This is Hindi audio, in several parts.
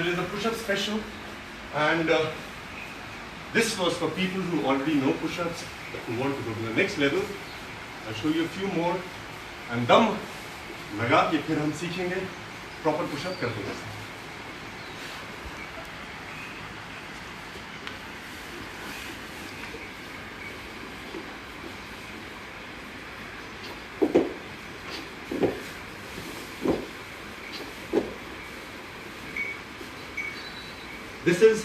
Today is a push-up special, and this was for people who already know push-ups, who want to go to the next level. I'll show you a few more, and दम लगा के फिर हम सीखेंगे proper push-up करते हैं. This is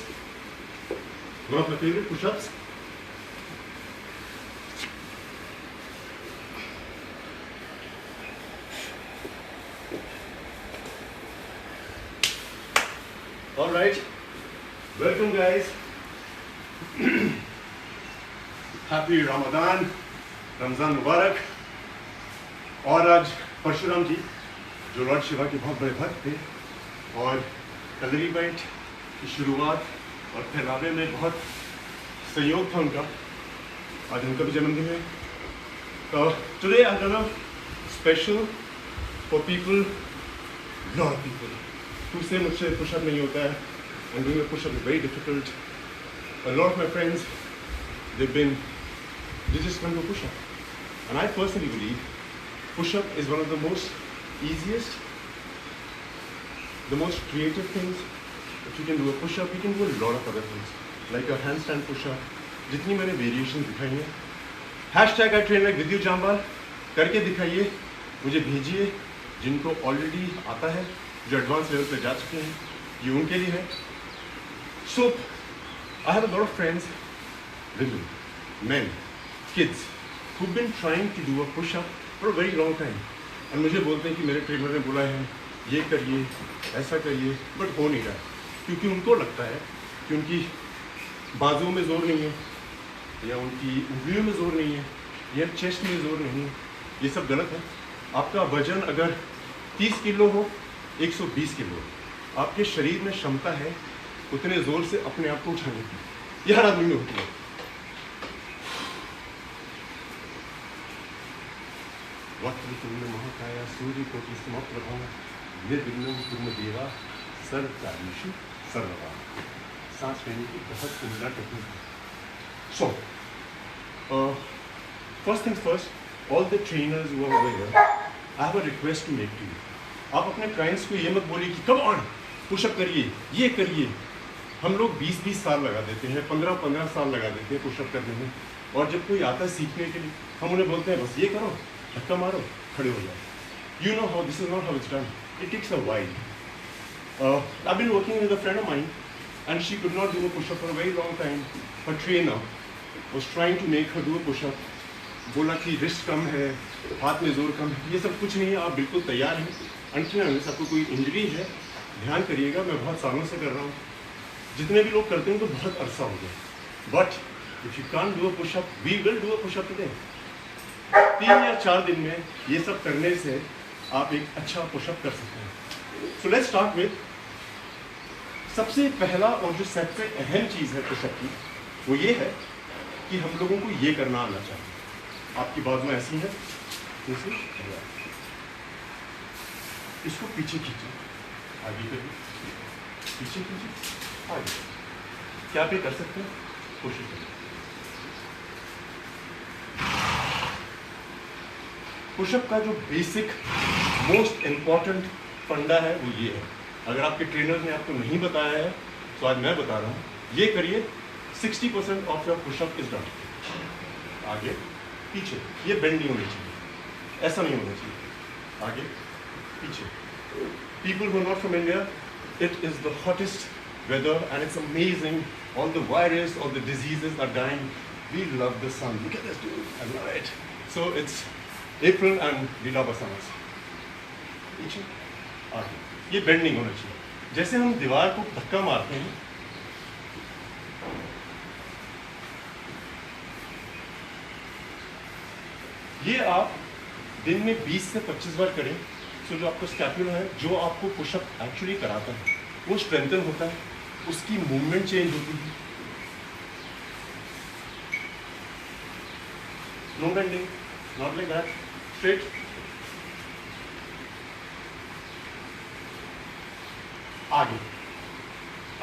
one of my favorite push-ups. All right, welcome guys. Happy Ramadan, Ramzan Mubarak. और आज परशुराम जी जो लॉर्ड शिवा के बहुत बड़े भक्त थे और कलरी बाइट की शुरुआत और फैलावे में बहुत सहयोग था उनका. आज उनका भी जन्मदिन है. तो today I have a special for people, lot of people who say मुझसे पुशअप नहीं होता है, and doing a push-up is very difficult. A lot of my friends, they just can't do push-up. And I personally believe push-up is one of the most easiest, the most creative things. If you can do a push-up, you can do a lot of other things, like a handstand push-up. जितनी मैंने वेरिएशन दिखाई हैं, #I train like Vidyu Jambal करके दिखाइए, मुझे भेजिए. जिनको ऑलरेडी आता है, जो एडवांस लेवल पे जा चुके हैं, ये उनके लिए है. So I have a lot of friends, women, men, kids who've been trying to do a push-up for a very long time. और मुझे बोलते हैं कि मेरे ट्रेनर ने बोला है ये करिए, ऐसा करिए, बट हो नहीं रहा, क्योंकि उनको लगता है कि उनकी बाजुओं में जोर नहीं है, या उनकी उंगलियों में जोर नहीं है, या चेस्ट में जोर नहीं है. ये सब गलत है. आपका वजन अगर 30 किलो हो, 120 किलो, आपके शरीर में क्षमता है उतने जोर से अपने आप को उठाने की. ये हर आदमी में होती है. वक्रतुंड महाकाय सूर्यकोटि समप्रभा निर्विघ्नं कुरु देवा सर्वकार्येषु सर्वदा. सांस लेने की बहुत सुंदर technique. So, first things first, all the trainers who are over here, I have a request to make to you. आप अपने क्लाइंट्स को ये मत बोलिए कि कम ऑन पुशअप करिए, ये करिए. हम लोग 20-20 साल लगा देते हैं, 15-15 साल लगा देते हैं पुशअप करने में. और जब कोई आता है सीखने के लिए, हम उन्हें बोलते हैं बस ये करो, धक्का मारो, खड़े हो जाओ. You know how this is not how it's done. It takes a while. I been working with a friend of mine and she could not do a push-up for a very long time. Her trainer was trying to make her do a push-up. बोला कि रिस्ट कम है, हाथ में जोर कम है. ये सब कुछ नहीं है. आप बिल्कुल तैयार हैं. अनफियस आपको कोई इंजरी है, ध्यान करिएगा. मैं बहुत सालों से कर रहा हूँ. जितने भी लोग करते हैं तो बहुत अरसा हो गया. But if you can't do a pushup, we will do a pushup today. 3 या 4 दिन में ये सब करने से आप एक अच्छा पुशअप कर सकते हैं. सो लेट्स स्टार्ट विद सबसे पहला और जो सबसे अहम चीज़ है पुशअप की, वो ये है कि हम लोगों को ये करना आना चाहिए. आपकी बाजुएं ऐसी हैं, इसको पीछे खींचो, आगे करिए, पीछे खींचो, आगे. क्या आप ये कर सकते हैं? कोशिश करिए. पुशअप का जो बेसिक मोस्ट इम्पॉर्टेंट फंडा है वो ये है. अगर आपके ट्रेनर ने आपको नहीं बताया है तो आज मैं बता रहा हूँ. ये करिए, 60% of your pushup is done. आगे पीछे. ये बेंड नहीं होनी चाहिए, ऐसा नहीं होना चाहिए. आगे पीछे. People who are not from India, it is the hottest weather and it's amazing. All the virus, all the diseases are dying. We love the sun. Look at this dude. I love it. So it's April and we love our summers. पीछे, आगे. ये बेंड नहीं होना चाहिए. जैसे हम दीवार को धक्का मारते हैं, ये आप दिन में 20 से 25 बार करें. सो जो आपको स्कैपुला है, जो आपको पुशअप एक्चुअली कराता है, वो स्ट्रेंथन होता है, उसकी मूवमेंट चेंज होती है. No bending, not like that, straight. आगे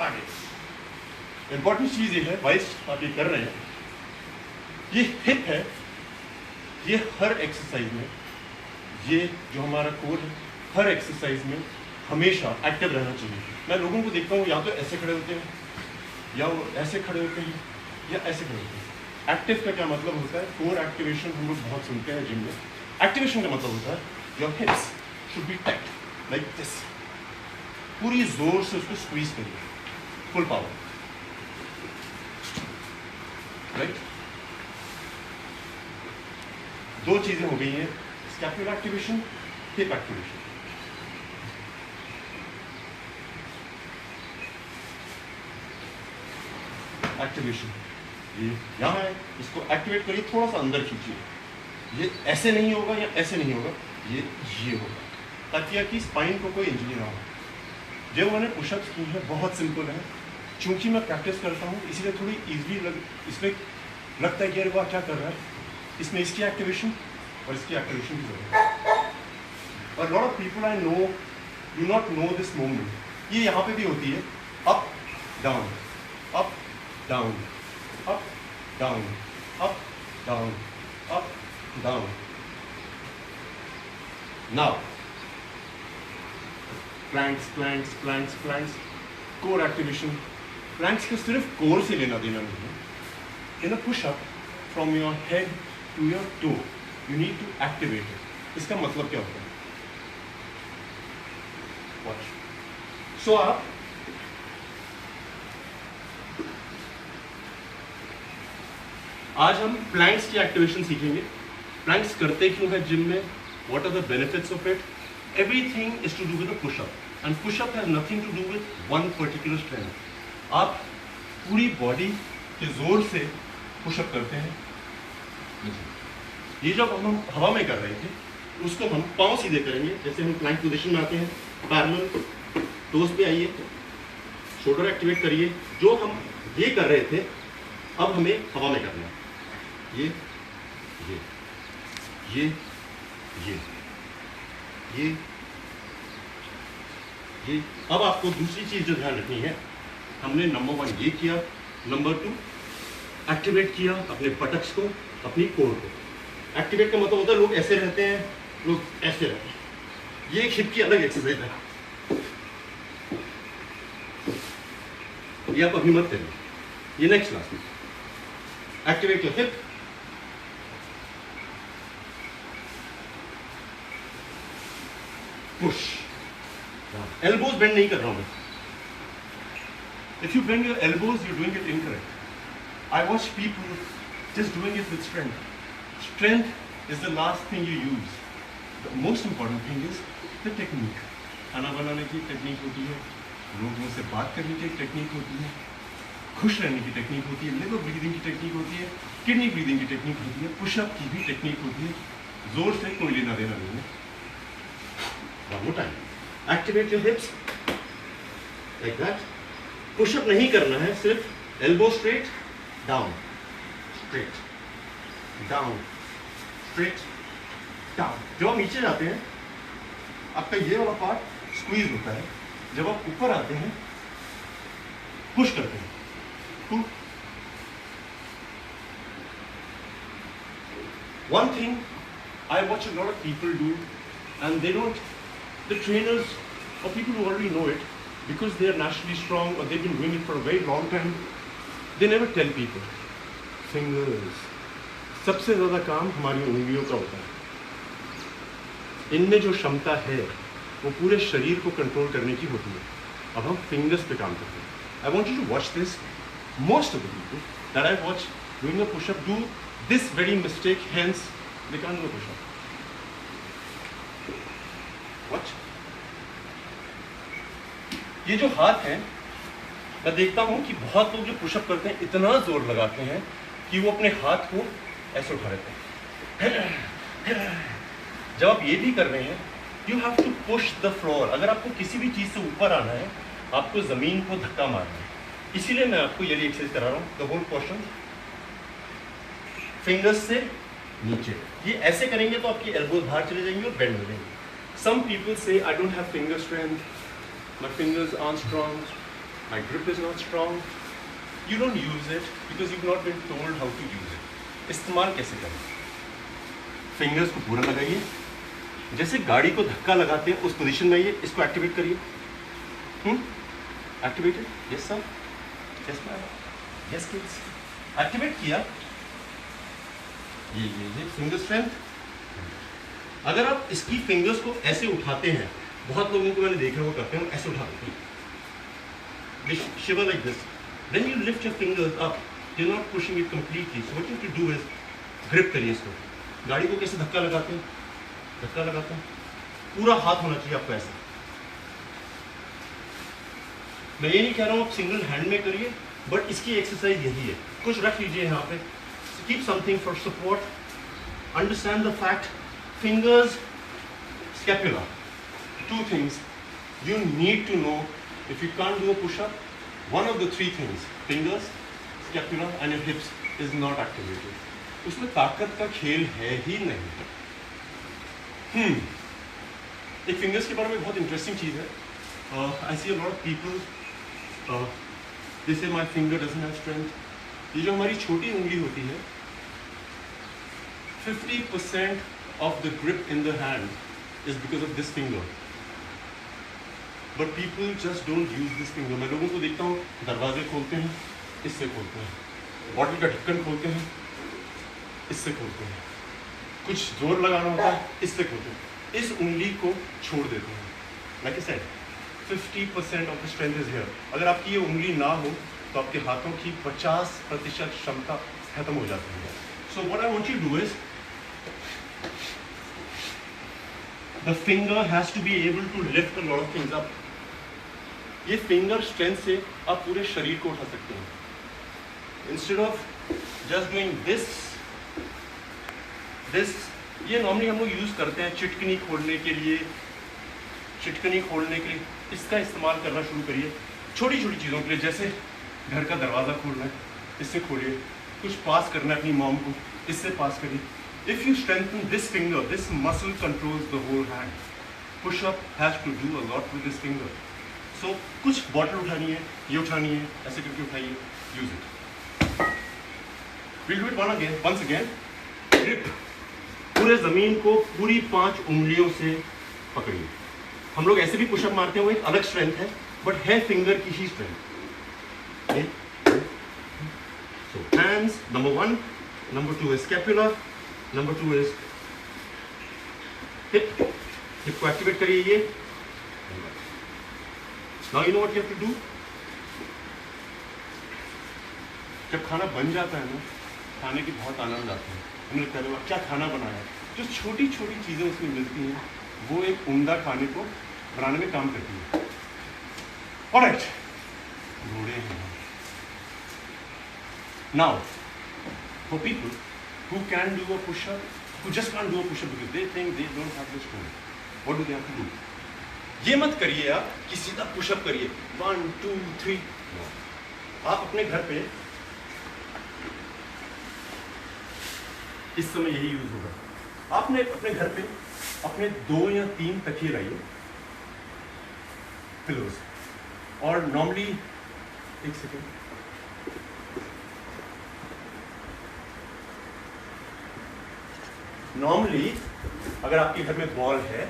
आगे। इंपॉर्टेंट चीज ये है, वाइस आप ये कर रहे हैं, ये हिप है, ये हर एक्सरसाइज में, ये जो हमारा कोर है, हर एक्सरसाइज में हमेशा एक्टिव रहना चाहिए। मैं लोगों को देखता हूँ या तो ऐसे खड़े होते हैं, या वो ऐसे खड़े होते हैं, या ऐसे खड़े होते हैं। एक्टिव का क्या मतलब होता है? कोर एक्टिवेशन हम लोग बहुत सुनते हैं जिम में। एक्टिवेशन का मतलब होता है your hips should be tight like this, पूरी जोर से उसको स्क्वीज करिए, फुल पावर, राइट। दो चीजें हो गई हैं, scapular activation, hip activation. Activation ये यहाँ है, इसको एक्टिवेट करिए, थोड़ा सा अंदर खींचिए, ये ऐसे नहीं होगा या ऐसे नहीं होगा, ये होगा, ताकि आपकी स्पाइन को कोई इंजरी ना हो। जो मैंने पुशअप्स की है बहुत सिंपल है, चूंकि मैं प्रैक्टिस करता हूँ इसलिए थोड़ी इजीली इसमें लगता है कि अरे वाह क्या कर रहा है, इसमें इसकी एक्टिवेशन और इसकी एक्टिवेशन की जरूरत है। और lot of people I know do not know this movement. ये यहाँ पे भी होती है, up down, up down, up down, up down, up down. Now planks, planks, planks, planks, core activation. Planks को सिर्फ कोर से लेना देना नहीं है। In a pushup from your head to your toe you need to activate it. इसका मतलब क्या होता है? वॉच। सो आप आज हम प्लैंक्स की एक्टिवेशन सीखेंगे। प्लैंक्स करते क्यों है जिम में? What are the benefits of it? Everything is to do with a pushup and pushup has nothing to do with one particular strength. आप पूरी बॉडी के जोर से पुशअप करते हैं। ये जब हम हवा में कर रहे थे उसको हम पांव सीधे करेंगे, जैसे हम प्लैंक पोजीशन में आते हैं, पैरेलल, टोस पे आइए, शोल्डर एक्टिवेट करिए। जो हम ये कर रहे थे अब हमें हवा में करना है। ये ये ये ये ये ये। अब आपको दूसरी चीज जो ध्यान रखनी है, हमने नंबर 1 ये किया, नंबर 2 एक्टिवेट किया अपने बटक्स को, अपनी कोर को। एक्टिवेट का मतलब होता है लोग ऐसे रहते हैं, लोग ऐसे रहते हैं। ये एक हिप की अलग एक्सरसाइज है, ये आप अभी मत करिए, ये नेक्स्ट क्लास में। Activate your hip, push. Elbows bend नहीं कर रहा हूं मैं। If you bend your elbows, you're doing it incorrect. I watch people just doing it with strength. Strength is the last thing you use. The most important thing is the technique. खाना बनाने की टेक्निक होती है, लोगों से बात करने की टेक्निक होती है, खुश रहने की टेक्निक होती है, लिवर ब्रीदिंग की टेक्निक होती है, किडनी ब्रीदिंग की टेक्निक होती है, पुशअप की भी टेक्निक होती है। जोर से कोई लेना देना नहीं है। One more time. Activate your hips like that. Pushup नहीं करना है, सिर्फ elbow straight down, straight down, straight down. जब आप नीचे जाते हैं आपका ये वाला पार्ट स्क्वीज होता है, जब आप ऊपर आते हैं पुश करते हैं। One thing I watch a lot of people do, and they don't, the trainers or people who already know it, because they are naturally strong or they've been doing it for a very long time, they never tell people. Fingers, सबसे ज़्यादा काम हमारी उंगलियों का होता है। इनमें जो क्षमता है वो पूरे शरीर को कंट्रोल करने की होती है। अब हम फिंगर्स पे काम करते हैं। I want you to watch this. Most of the people that I watch doing a push-up do this very mistake, hence they can't do a push-up. Watch. ये जो हाथ है, मैं देखता हूँ कि बहुत लोग जो पुशअप करते हैं इतना जोर लगाते हैं कि वो अपने हाथ को ऐसे उठा लेते हैं। जब आप ये भी कर रहे हैं, you have to push the floor. अगर आपको किसी भी चीज़ से ऊपर आना है, आपको ज़मीन को धक्का मारना है। इसीलिए मैं आपको ये एक्सरसाइज करा रहा हूँ। द होल क्वेश्चन, फिंगर्स से नीचे। ये ऐसे करेंगे तो आपकी एल्बोज बाहर चले जाएंगे और बेंड हो जाएंगे। सम पीपल से I don't have finger strength, my fingers aren't strong, my grip is not strong. You don't use it because you've not been told how to use it. इस्तेमाल कैसे करें? फिंगर्स को पूरा लगाइए, जैसे गाड़ी को धक्का लगाते हैं उस पोजीशन में आइए, इसको एक्टिवेट करिए. Activated? Yes sir, yes ma'am, yes kids. Activate किया. ये फिंगर स्ट्रेंथ. अगर आप इसकी फिंगर्स को ऐसे उठाते हैं, बहुत लोगों को मैंने देखा वो करते हैं, ऐसे उठाते हैं, shiver like this. Then you lift your fingers up. You're not pushing it completely. So what you have to do is grip करिए इसको. गाड़ी को कैसे धक्का लगाते हैं? धक्का लगाते हैं, पूरा हाथ होना चाहिए आपको ऐसा. मैं ये नहीं कह रहा हूँ आप सिंगल हैंड में करिए, बट इसकी एक्सरसाइज यही है. कुछ रख लीजिए यहाँ पे. Keep something for support. Understand the fact. Fingers, scapula. Two things you need to know. If you can't do a push-up, one of the three things, fingers, scapula and your hips is not activated. उसमें ताकत का खेल है ही नहीं. एक फिंगर्स के बारे में बहुत इंटरेस्टिंग चीज़ है. I see a lot of people, they say my finger doesn't have strength. ये जो हमारी छोटी उंगली होती है, 50% of the grip in the hand is because of this finger. But people just don't use this finger. मैं लोगों को देखता हूँ दरवाजे खोलते हैं, इससे खोलते हैं. बॉटल का ढक्कन खोलते हैं, इससे खोलते हैं. कुछ जोर लगाना होता है, इससे खोलते हैं. इस उंगली को छोड़ देते हैं. Like I said, 50% of the strength is here. अगर आपकी ये उंगली ना हो तो आपके हाथों की 50% क्षमता खत्म हो जाती है. So what I want you to do is, the finger has to be able to lift a lot of things up. ये फिंगर स्ट्रेंथ से आप पूरे शरीर को उठा सकते हैं. Instead of just doing this, ये नॉर्मली हम लोग यूज़ करते हैं चिटकनी खोलने के लिए. इसका इस्तेमाल करना शुरू करिए छोटी छोटी चीज़ों के लिए. जैसे घर का दरवाज़ा खोलना है, इससे खोलिए. कुछ पास करना है अपनी मॉम को, इससे पास करिए. If you strengthen this finger, this muscle controls the whole hand. Push-up has to do a lot with this finger. So कुछ बॉटल उठानी है, ये उठानी है, ऐसे करके उठाइए. Use it. We'll do it once again. Grip. पूरे ज़मीन को पूरी 5 उंगलियों से पकड़िए. हम लोग ऐसे भी पुशअप मारते हैं, वो एक अलग स्ट्रेंथ है, बट है फिंगर की ही strength. So hands, number 1, number 2 is scapula, number 2 is hip. Hip को एक्टिवेट करिए ये. Now you know what you have to do. जब खाना बन जाता है ना, खाने की बहुत आनंद आता है. हमें लगता है क्या खाना बनाया. जो छोटी छोटी चीज़ें उसमें मिलती हैं, वो एक उम्दा खाने को बनाने में काम करती है. Alright. Now, for people who can do a push-up, who just can't do a push-up because they think they don't have the strength, what do they have to do? ये मत करिए आप कि सीधा पुशअप करिए 1 2 3. आप अपने घर पे इस समय यही यूज होगा. आपने अपने घर पे अपने 2 या 3 तकिए लाइए, पिलोज. और नॉर्मली एक सेकेंड, नॉर्मली अगर आपके घर में बॉल है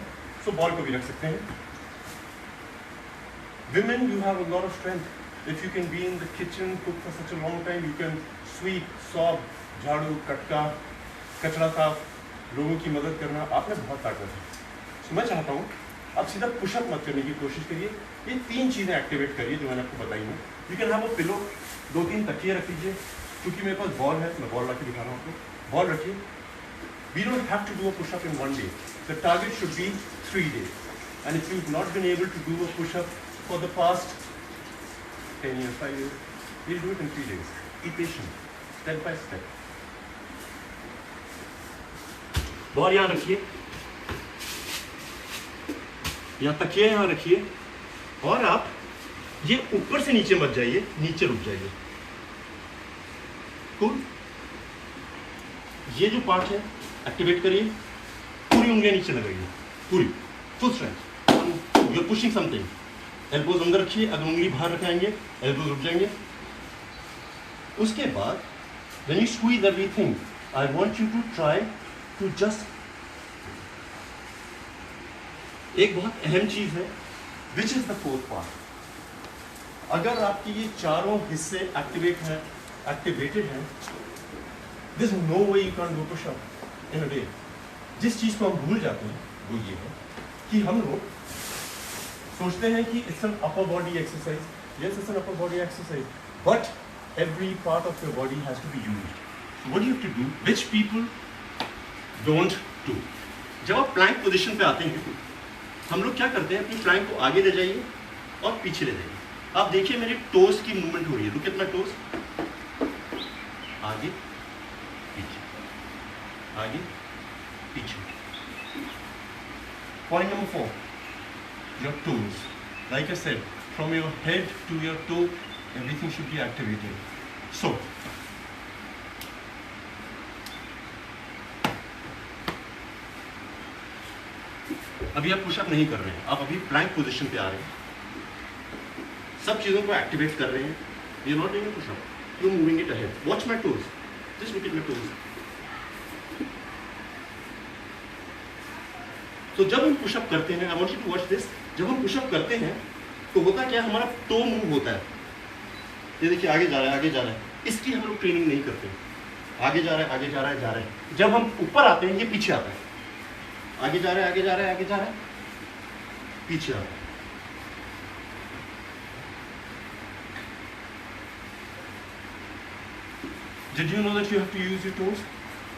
तो बॉल को भी रख सकते हैं. Women, you have a lot of strength. If you can be in the kitchen, cook for such a long time, you can sweep, swab, झाड़ू, कटका, कचरा साफ, लोगों की मदद करना, आप में बहुत ताकत है. So मैं चाहता हूँ आप सीधा पुशअप मत करने की कोशिश करिए. ये 3 चीज़ें एक्टिवेट करिए जो मैंने आपको बताई हैं. You can have a pillow, 2-3 तकिए रख लीजिए. क्योंकि मेरे पास बॉल है, मैं बॉल रख के दिखा रहा हूँ आपको. बॉल रखिए. We don't have to do a push-up in 1 day. The target should be 3 days. And if you've not been able to do a push-up for the past 10 years, 5 years, we'll do it in 3 days. Be patient, step by step. Ball यहाँ रखिए, यहाँ तकिए यहाँ रखिए, और आप ये ऊपर से नीचे मत जाइए, नीचे रुक जाइए. कूल. ये जो पार्ट है एक्टिवेट करिए. पूरी उंगलियां नीचे लगाइए, पूरी full strength. You are pushing something. Elbows अंदर रखिए, अगर उंगली बाहर रखाएंगे एल्बोज रुक जाएंगे। उसके बाद when you squeeze everything, I want you to try to just, एक बहुत अहम चीज है, which is the fourth part. अगर आपके ये चारों हिस्से एक्टिवेटेड हैं, there's no way you can't do push up in a day. जिस चीज को हम भूल जाते हैं वो ये है कि हम लोग सोचते हैं कि it's an upper body exercise. Yes, it's an upper body exercise, but every part of your body has to be used. So what do you have to do, which people don't do? जब आप प्लैंक पोजीशन पे आते हैं, हम लोग क्या करते हैं, अपनी प्लैंक को आगे ले जाइए और पीछे ले जाइए। आप देखिए मेरे टोज की मूवमेंट हो रही है, लुक एट माय टोज, आगे पीछे, आगे पीछे। Point number 4, your toes. Like I said, from your head to your toe, everything should be activated. So, अभी आप पुशअप नहीं कर रहे हैं, आप अभी प्लैंक पोजीशन पे आ रहे हैं, सब चीजों को एक्टिवेट कर रहे हैं। You not doing pushup, you moving it ahead. Watch my toes, just look at my toes. तो जब हम पुशअप करते हैं, I want you to watch this, जब हम पुशअप करते हैं तो होता क्या है, हमारा टो मूव होता है। ये देखिए आगे जा रहा है, आगे जा रहा है, इसकी हम लोग ट्रेनिंग नहीं करते। आगे जा रहा है, आगे जा रहा है, जा रहा है। जब हम ऊपर आते हैं ये पीछे आता है, आगे जा रहा है, आगे जा रहा है, आगे जा रहा है, पीछे आता है। Did you know that you have to use your toes?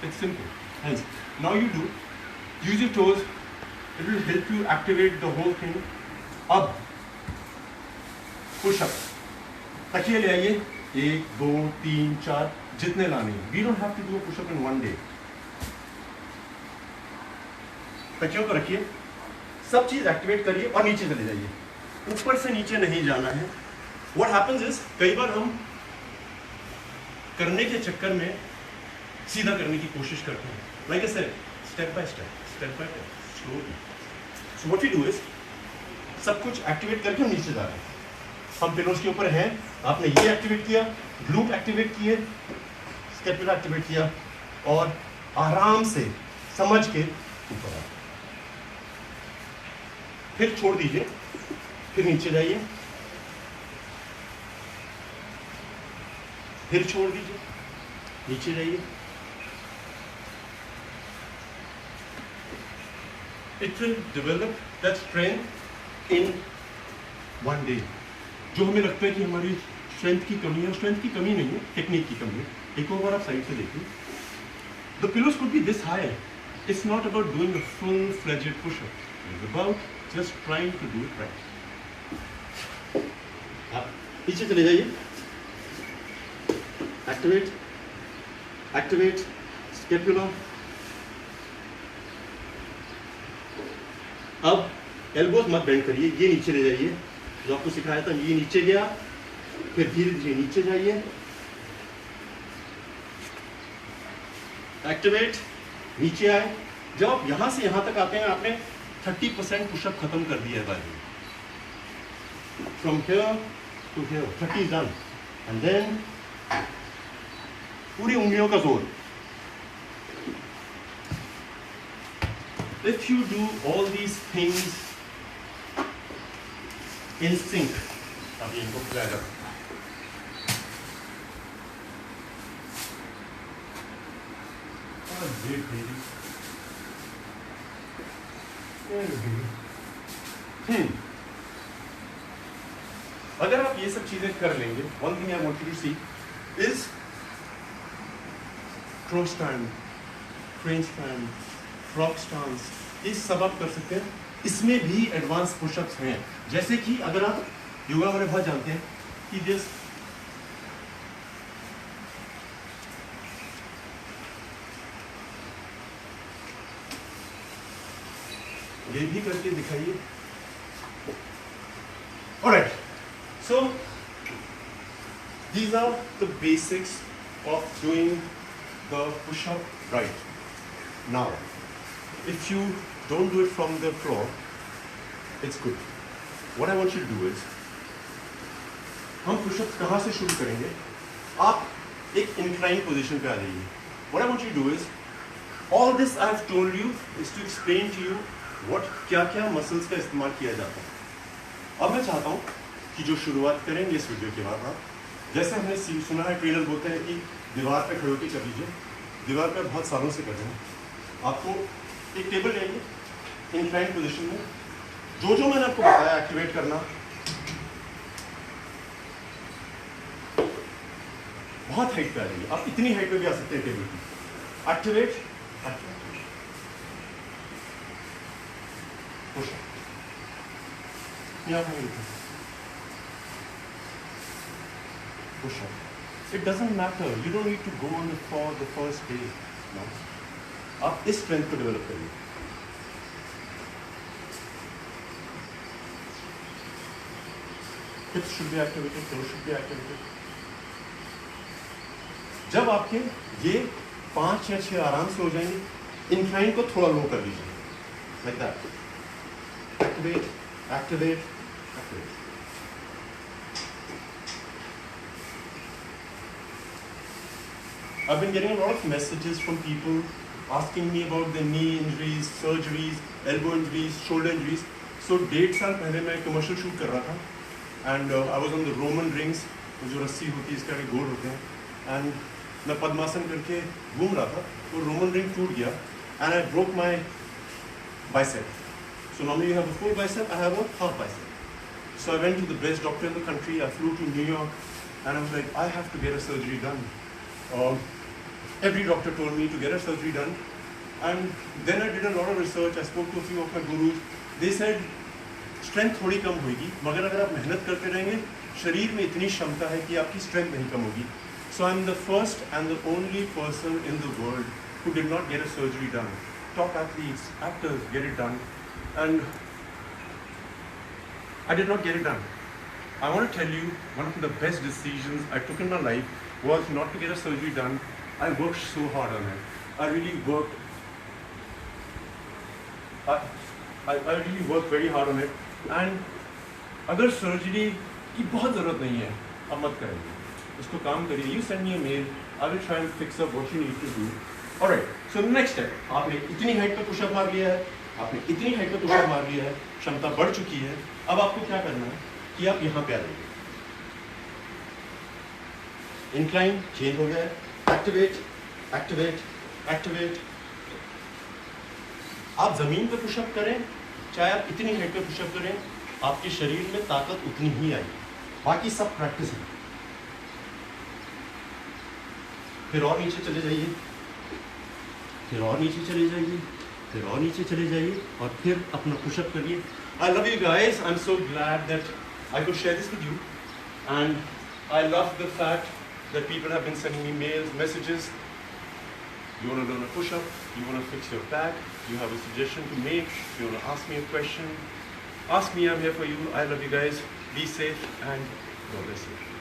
It's simple. Hence, now you do. Use your toes. It will help you activate the whole thing. अब पुशअप, तकिए ले आइए, 1 2 3 4 जितने लाने हैं। We don't have to do a push-up in one day. तकियों को रखिए, सब चीज एक्टिवेट करिए और नीचे चले जाइए। ऊपर से नीचे नहीं जाना है। What happens is, कई बार हम करने के चक्कर में सीधा करने की कोशिश करते हैं। Like I said, step by step, slowly. So what we do is, सब कुछ एक्टिवेट करके हम नीचे जा रहे हैं। हम पिलोस के ऊपर हैं, आपने ये एक्टिवेट किया, ग्लूट एक्टिवेट किए, स्कैपुला एक्टिवेट किया और आराम से समझ के ऊपर आए। फिर छोड़ दीजिए, फिर नीचे जाइए, फिर छोड़ दीजिए, नीचे जाइए। It will develop that strength in one day. जो हमें लगता है कि हमारी स्ट्रेंथ की कमी है, स्ट्रेंथ की कमी नहीं है, टेक्निक की कमी है। एक और बार आप साइड से देखिए, the pillows could be this high. It's not about doing a full-fledged push-up. It's about just trying to do it right. आप पीछे चले जाइए, activate, scapula. अब एल्बोज मत बेंड करिए, ये नीचे ले जाइए। जो आपको सिखाया था, ये नीचे गया, फिर धीरे धीरे नीचे जाइए, एक्टिवेट, नीचे आए। जब आप यहां से यहां तक आते हैं, आपने 30% पुशअप खत्म कर दिया है भाई। From here to here 30 done, and then पूरी उंगलियों का जोर। If you do all these things in sync, अब इनको खिलाएगा। अगर आप ये सब चीजें कर लेंगे, one thing I want you to see is cross stand, crane stand, frog stance, ये सब आप कर सकते हैं। इसमें भी एडवांस पुशअप्स हैं, जैसे कि अगर आप योगा वाले बहुत जानते हैं कि जस्ट ये भी करके दिखाइए। Alright, so these are the basics of doing the push-up right. Now, if you don't do it from the floor, it's good. What I want you to do is, हम पुशअप्स कहाँ से शुरू करेंगे? आप एक इंक्लाइन पोजीशन पे आ जाइए. What I want you to do is, all this I have told you is to explain to you what क्या-क्या मसल्स का इस्तेमाल किया जाता है. अब मैं चाहता हूँ कि जो शुरुआत करेंगे इस वीडियो के बाद आप, जैसे हमने सुना है ट्रेनर बोलते हैं कि दीवार पे खड़े होकर कर लीजिए. दीवार पे बहुत सालों से कर रहे हैं. आपको एक टेबल लेंगे इंक्लाइन पोजीशन में, जो मैंने आपको बताया एक्टिवेट करना, बहुत हाइट पे आ जाइए. आप इतनी हाइट पे भी आ सकते हैं टेबल की. Activate, push up. Push up. It doesn't matter. You don't need to go on for the first day. No. आप इस स्ट्रेंथ को डेवलप करिए. Hips should be activated. Toes should be activated. जब आपके ये 5 या 6 आराम से हो जाएंगे, इंक्लाइन को थोड़ा लो कर दीजिए. Like that. Activate, activate, activate. I've been getting a lot of messages from people asking me about their knee injuries, surgeries, elbow injuries, shoulder injuries. So 1.5 साल पहले मैं कमर्शियल शूट कर रहा था and I was on the Roman rings, जो रस्सी होती है इसका गोल होते हैं, and मैं पद्मासन करके घूम रहा था, वो रोमन रिंग टूट गया and I broke my bicep. So normally you have a full bicep, I have a half bicep. So I went to the best doctor in the country. I flew to New York and I was like, I have to get a surgery done. Every doctor told me to get a surgery done, and then I did a lot of research. I spoke to a few of my gurus. They said strength थोड़ी कम होगी, मगर अगर आप मेहनत करते रहेंगे, शरीर में इतनी क्षमता है कि आपकी strength नहीं कम होगी. So I'm the first and the only person in the world who did not get a surgery done. Top athletes, actors get it done, and I did not get it done. I want to tell you, one of the best decisions I took in my life was not to get a surgery done. I worked so hard on it. I really worked. I really worked very hard on it. And अगर surgery की बहुत ज़रूरत नहीं है, अब मत करिए. इसको काम करिए. You send me a mail. I will try and fix up what you need to do. Alright. So the next step. आपने इतनी हाइट पे पुशअप मार लिया है. आपने इतनी हाइट पे पुशअप मार लिया है. क्षमता बढ़ चुकी है. अब आपको क्या करना है कि आप यहाँ पे आ जाइए. इंक्लाइन चेंज हो गया है. Activate, activate, activate. आप जमीन पे पुशअप करें, चाहे आप इतनी हाइट पे पुशअप करें, आपके शरीर में ताकत उतनी ही आएगी. बाकी सब प्रैक्टिस है. फिर और नीचे चले जाइए, फिर और नीचे चले जाइए, फिर और नीचे चले जाइए, और फिर अपना पुशअप करिए. I love you guys. I'm so glad that I could share this with you, and I love the fact that people have been sending me mails, messages. You want to learn a push-up, you want to fix your back, you have a suggestion to make, you want to ask me a question, ask me, I'm here for you. I love you guys. Be safe and God bless you.